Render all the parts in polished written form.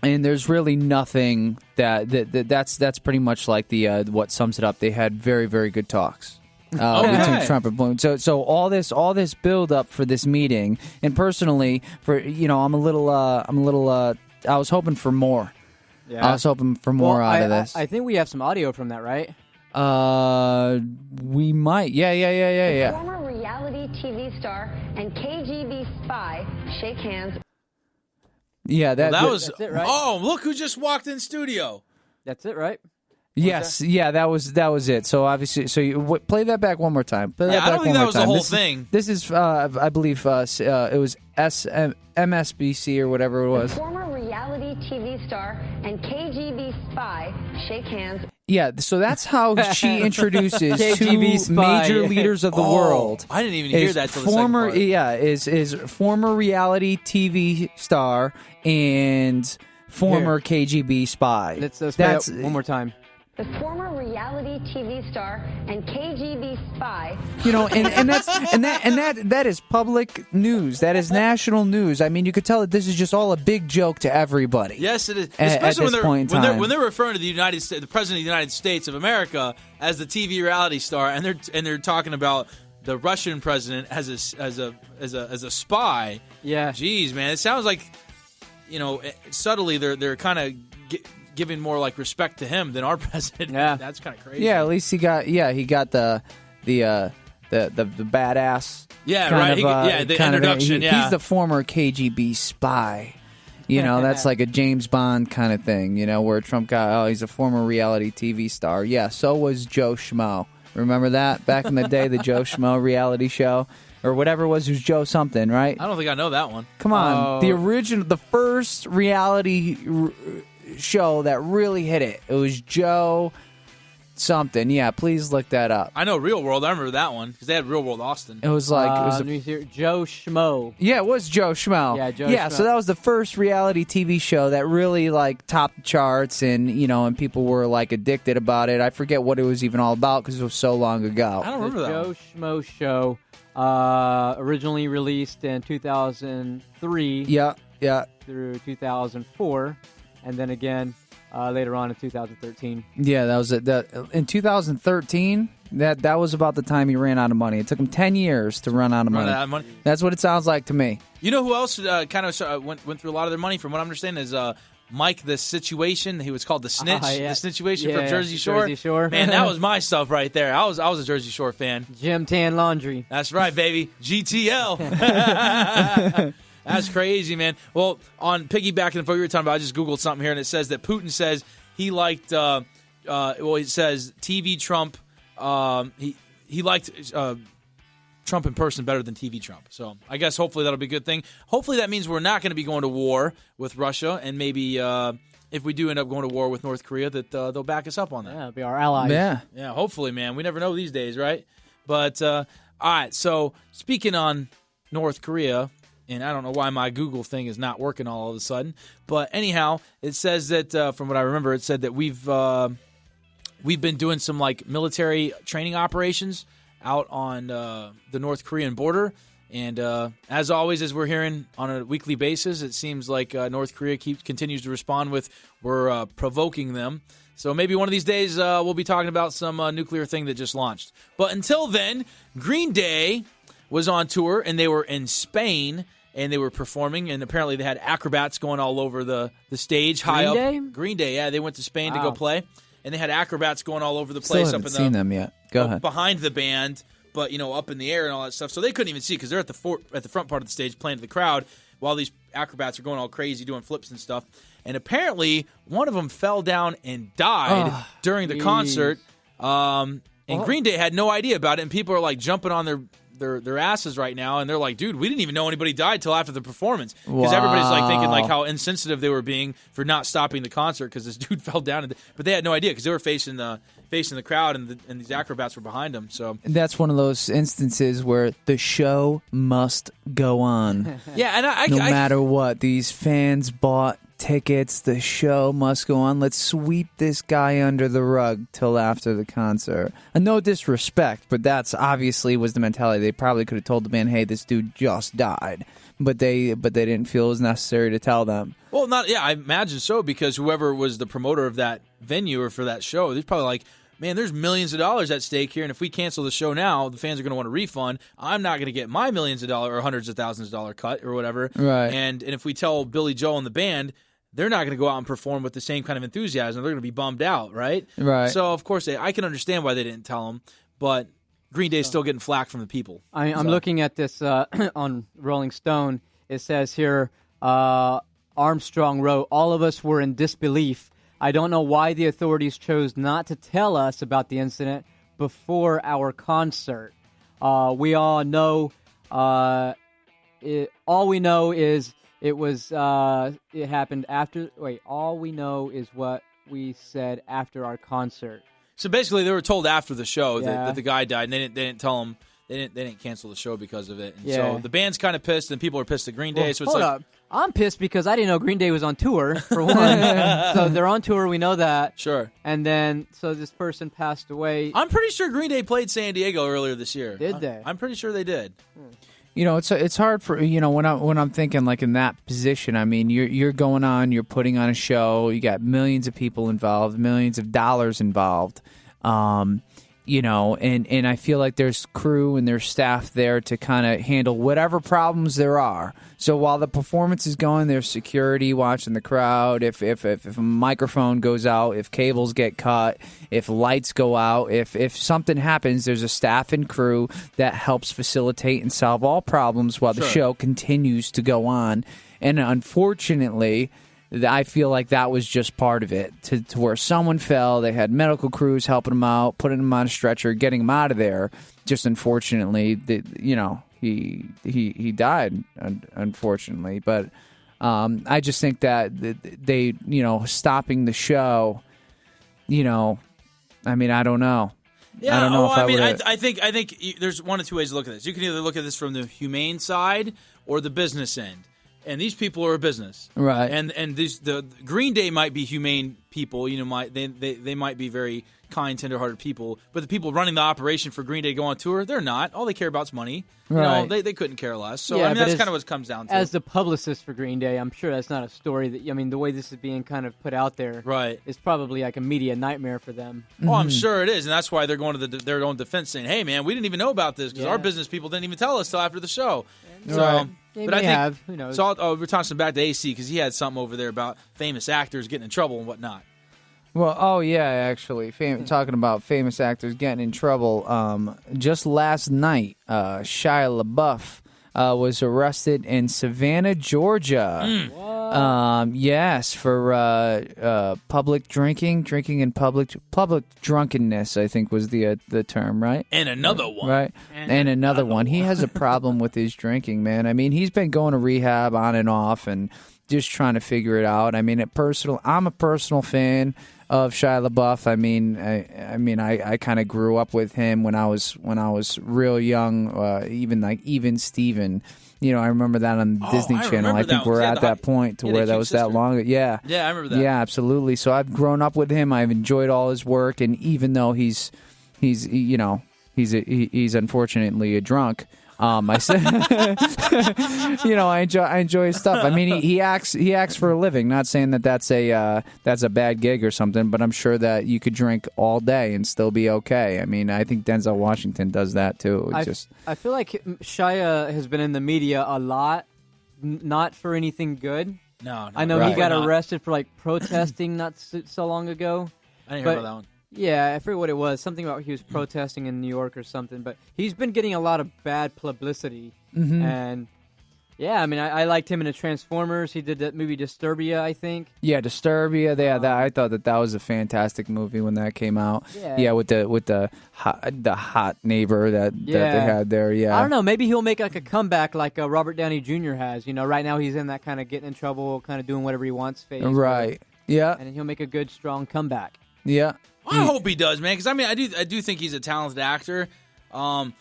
And there's really nothing that's pretty much like the what sums it up. They had very, very good talks between Trump and Putin. So all this build up for this meeting, and personally, I'm a little I was hoping for more. Yeah. I was hoping for more out of this. I think we have some audio from that, right? We might. Yeah. Former reality TV star and KGB spy shake hands. Yeah, that was. That's it, right? Oh, look who just walked in studio. That's it, right? Yes, yeah, that was it. So obviously, you play that back one more time. I don't think that was the whole thing. This is, I believe, it was MSBC or whatever it was. Former reality TV star and KGB spy shake hands. Yeah, so that's how she introduces KGB two spy. major leaders of the world. I didn't even hear that till the second part. Yeah, is former reality TV star and former KGB spy. Let's play it one more time. The former reality TV star and KGB spy. And that is public news. That is national news. I mean, you could tell that this is just all a big joke to everybody. Yes, it is. Especially at this point in time. when they're referring to the President of the United States of America as the TV reality star, and they're talking about the Russian president as a spy. Yeah. Jeez, man, it sounds like subtly they're kind of giving more like respect to him than our president. Yeah, that's kind of crazy. Yeah, at least he got the badass. Yeah, right. The introduction. He's the former KGB spy. That's like a James Bond kind of thing. Where Trump got he's a former reality TV star. Yeah, so was Joe Schmo. Remember that back in the day, the Joe Schmo reality show. Or whatever it was Joe something, right? I don't think I know that one. Come on. The first reality show that really hit it. It was Joe something. Yeah, please look that up. I know Real World. I remember that one because they had Real World Austin. It was like let me hear Joe Schmo. Yeah, it was Joe Schmo. Yeah, Joe Yeah, Schmo. so that was the first reality TV show that really like topped the charts, and and people were like addicted about it. I forget what it was even all about because it was so long ago. I don't remember that. Joe Schmo show, originally released in 2003. Yeah. Through 2004, and then again later on in 2013. Yeah, that was it. In 2013, that was about the time he ran out of money. It took him 10 years to run out of money. That's what it sounds like to me. You know who else kind of went through a lot of their money? From what I understand, is Mike the Situation. He was called the Snitch. Yeah. The Situation from Jersey Shore. Jersey Shore. Man, that was my stuff right there. I was a Jersey Shore fan. Jim Tan Laundry. That's right, baby. GTL. That's crazy, man. Well, on piggybacking on what you were talking about, I just Googled something here, and it says that Putin says he liked, it says TV Trump, he liked Trump in person better than TV Trump. So I guess hopefully that'll be a good thing. Hopefully that means we're not going to be going to war with Russia, and maybe if we do end up going to war with North Korea, that they'll back us up on that. Yeah, it'll be our allies. Yeah, hopefully, man. We never know these days, right? But, all right, so speaking on North Korea, and I don't know why my Google thing is not working all of a sudden. But anyhow, it says that, from what I remember, it said that we've been doing some like military training operations out on the North Korean border. And as always, as we're hearing on a weekly basis, it seems like North Korea continues to respond with we're provoking them. So maybe one of these days we'll be talking about some nuclear thing that just launched. But until then, Green Day was on tour, and they were in Spain. And they were performing, and apparently they had acrobats going all over the stage high up. Green Day, yeah. They went to Spain to go play, and they had acrobats going all over the place. Still haven't seen them yet. Go ahead. Behind the band, but up in the air and all that stuff. So they couldn't even see because they're at the front part of the stage playing to the crowd while these acrobats are going all crazy doing flips and stuff. And apparently one of them fell down and died during the concert. And Green Day had no idea about it, and people are like jumping on their asses right now, and they're like, dude, we didn't even know anybody died till after the performance because everybody's like thinking like how insensitive they were being for not stopping the concert because this dude fell down, but they had no idea because they were facing the crowd and these acrobats were behind them. So that's one of those instances where the show must go on. Yeah, and no matter what, these fans bought tickets. The show must go on. Let's sweep this guy under the rug till after the concert. And no disrespect, but that's obviously was the mentality. They probably could have told the band, hey, this dude just died. but they didn't feel it was necessary to tell them. Well, I imagine so, because whoever was the promoter of that venue or for that show, they're probably like, man, there's millions of dollars at stake here, and if we cancel the show now, the fans are going to want a refund. I'm not going to get my millions of dollars or hundreds of thousands of dollar cut or whatever. Right. And if we tell Billy Joel and the band, they're not going to go out and perform with the same kind of enthusiasm. They're going to be bummed out, right? Right. So, of course, I can understand why they didn't tell them, but Green Day's still getting flack from the people. I'm looking at this on Rolling Stone. It says here, Armstrong wrote, "All of us were in disbelief. I don't know why the authorities chose not to tell us about the incident before our concert. We all know. All we know is it happened after. Wait, all we know is what we said after our concert." So basically, they were told after the show that the guy died, and they didn't tell them. They didn't cancel the show because of it. And so the band's kind of pissed, and people are pissed at Green Day. So it's hold up. I'm pissed because I didn't know Green Day was on tour, for one. So they're on tour, we know that. Sure. And then, so this person passed away. I'm pretty sure Green Day played San Diego earlier this year. Did they? I'm pretty sure they did. You know, it's hard for, you know, when I'm thinking like in that position. I mean, you're going on, you're putting on a show, you got millions of people involved, millions of dollars involved. You know, and I feel like there's crew and there's staff there to kind of handle whatever problems there are. So while the performance is going, there's security watching the crowd. If a microphone goes out, if cables get cut, if lights go out, if something happens, there's a staff and crew that helps facilitate and solve all problems while the show continues to go on. And unfortunately, I feel like that was just part of it. To where someone fell, they had medical crews helping him out, putting him on a stretcher, getting him out of there. Just unfortunately, he died. Unfortunately, but I just think that they, stopping the show. I mean, I don't know. Yeah, I don't know I think there's one of two ways to look at this. You can either look at this from the humane side or the business end. And these people are a business, right? And the Green Day might be humane people, they might be very kind, tender-hearted people. But the people running the operation for Green Day to go on tour, they're not. All they care about is money. Right. They couldn't care less. So I mean, that's kind of what it comes down to. As the publicist for Green Day, I'm sure that's not a story that. I mean, the way this is being kind of put out there, right, is probably like a media nightmare for them. Oh, I'm sure it is, and that's why they're going to their own defense, saying, "Hey, man, we didn't even know about this because our business people didn't even tell us till after the show." So. But I think, who knows? So we're talking back to AC because he had something over there about famous actors getting in trouble and whatnot. Well, actually, talking about famous actors getting in trouble. Just last night, Shia LaBeouf was arrested in Savannah, Georgia. Yes, for public drinking and public drunkenness, I think was the term, right? And another one, right? And another one. He has a problem with his drinking, man. I mean, he's been going to rehab on and off, and just trying to figure it out. I mean, I'm a personal fan of Shia LaBeouf. I kind of grew up with him when I was real young. Even Steven. I remember that on the Disney Channel. I think we're at that point to where that was that long. Yeah. Yeah, I remember that. Yeah, absolutely. So I've grown up with him. I've enjoyed all his work, and even though he's unfortunately a drunk. I said, I enjoy his stuff. I mean, he acts for a living. Not saying that's a bad gig or something, but I'm sure that you could drink all day and still be okay. I mean, I think Denzel Washington does that too. I feel like Shia has been in the media a lot, not for anything good. No, I know he got arrested for protesting not so long ago. I didn't hear about that one. Yeah, I forget what it was. Something about he was protesting in New York or something. But he's been getting a lot of bad publicity. Mm-hmm. And, yeah, I mean, I liked him in the Transformers. He did that movie Disturbia, I think. Yeah, Disturbia. I thought that was a fantastic movie when that came out. Yeah, with the hot neighbor that they had there. Yeah, I don't know. Maybe he'll make a comeback like Robert Downey Jr. has. Right now he's in that kind of getting in trouble, kind of doing whatever he wants phase. Right. Yeah. And he'll make a good, strong comeback. Yeah. I hope he does, man, because I do think he's a talented actor. From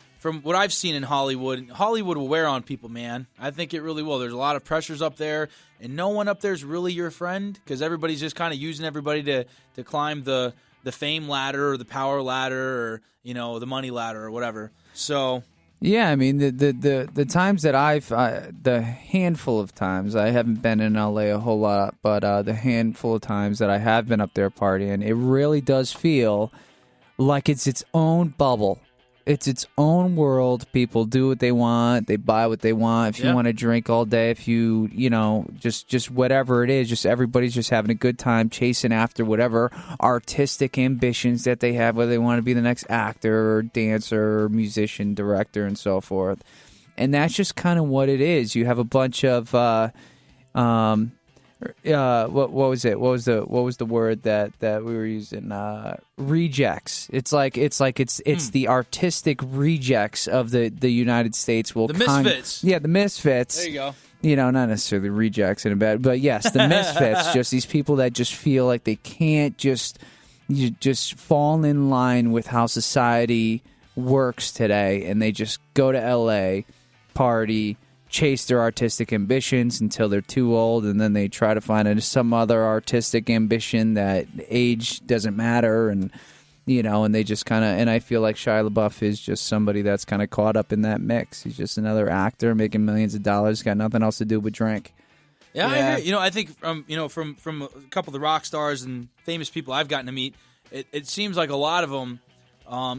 what I've seen in Hollywood will wear on people, man. I think it really will. There's a lot of pressures up there, and no one up there is really your friend because everybody's just kind of using everybody to climb the fame ladder or the power ladder or the money ladder or whatever. So Yeah, I mean the times that the handful of times I haven't been in LA a whole lot, but the handful of times that I have been up there partying, it really does feel like it's its own bubble. It's its own world. People do what they want. They buy what they want. If you want to drink all day, if you just whatever it is, just everybody's just having a good time chasing after whatever artistic ambitions that they have, whether they want to be the next actor or dancer or musician, director, and so forth. And that's just kind of what it is. You have a bunch of what was it? What was the word that we were using? Rejects. It's the artistic rejects of the United States. The misfits. The misfits. There you go. Not necessarily rejects in a bad, but yes, the misfits. Just these people that just feel like they can't just fall in line with how society works today, and they just go to LA, party, chase their artistic ambitions until they're too old, and then they try to find some other artistic ambition that age doesn't matter, and and they just kind of, and I feel like Shia LaBeouf is just somebody that's kind of caught up in that mix. He's just another actor making millions of dollars, got nothing else to do but drink. Yeah, I agree. I think from a couple of the rock stars and famous people I've gotten to meet, it seems like a lot of them,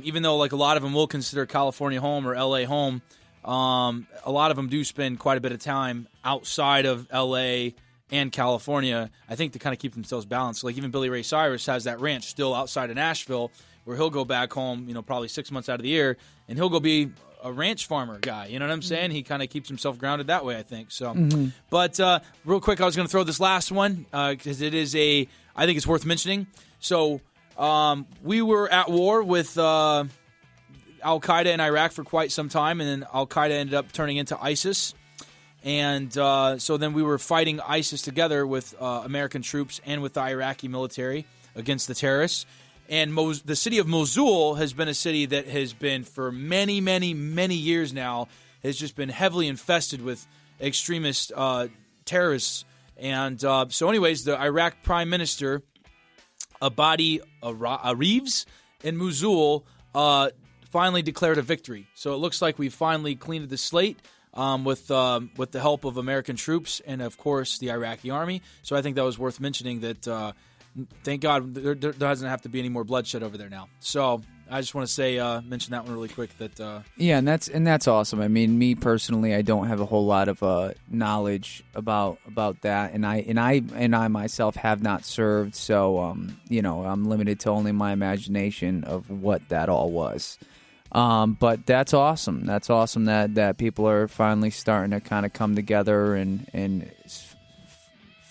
even though like a lot of them will consider California home or LA home, a lot of them do spend quite a bit of time outside of L.A. and California, I think, to kind of keep themselves balanced. Like even Billy Ray Cyrus has that ranch still outside of Nashville where he'll go back home, probably 6 months out of the year, and he'll go be a ranch farmer guy. You know what I'm saying? He kind of keeps himself grounded that way, I think. So, But real quick, I was going to throw this last one because I think it's worth mentioning. So we were at war with Al-Qaeda in Iraq for quite some time, and then Al-Qaeda ended up turning into ISIS. And so then we were fighting ISIS together with American troops and with the Iraqi military against the terrorists. And the city of Mosul has been a city that has been for many, many, many years now, has just been heavily infested with extremist terrorists. And so anyways, the Iraq Prime Minister, Abadi Reeves in Mosul, finally declared a victory. So it looks like we finally cleaned the slate with the help of American troops and, of course, the Iraqi army. So I think that was worth mentioning that, thank God, there doesn't have to be any more bloodshed over there now. So I just want to say, mention that one really quick. That and that's awesome. I mean, me personally, I don't have a whole lot of knowledge about that, and I myself have not served. So I'm limited to only my imagination of what that all was. But that's awesome. That's awesome that people are finally starting to kind of come together and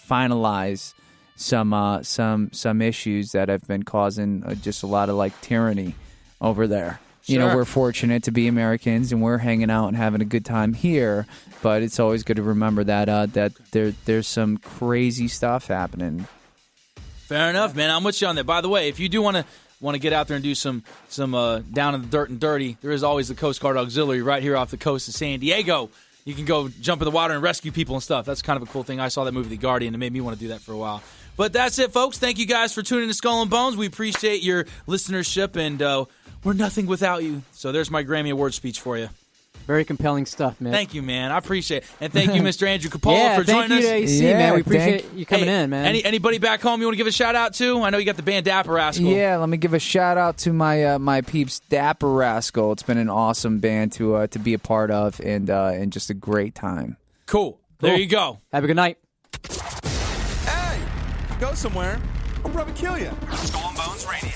finalize some issues that have been causing just a lot of like tyranny over there. Sure. We're fortunate to be Americans and we're hanging out and having a good time here, but it's always good to remember that there's some crazy stuff happening. Fair enough, man. I'm with you on that. By the way, if you do want to get out there and do some down in the dirt and dirty, there is always the Coast Guard Auxiliary right here off the coast of San Diego. You can go jump in the water and rescue people and stuff. That's kind of a cool thing. I saw that movie, The Guardian, and it made me want to do that for a while. But that's it, folks. Thank you guys for tuning in to Skull and Bones. We appreciate your listenership, and we're nothing without you. So there's my Grammy Award speech for you. Very compelling stuff, man. Thank you, man. I appreciate it. And thank you, Mr. Andrew Capola, for joining us. Thank you to AC, man. We appreciate you coming in, man. Anybody back home you want to give a shout-out to? I know you got the band Dapper Rascal. Yeah, let me give a shout-out to my peeps, Dapper Rascal. It's been an awesome band to be a part of and just a great time. Cool. There you go. Have a good night. Hey, go somewhere. I'll probably kill you. Skull and Bones Radio.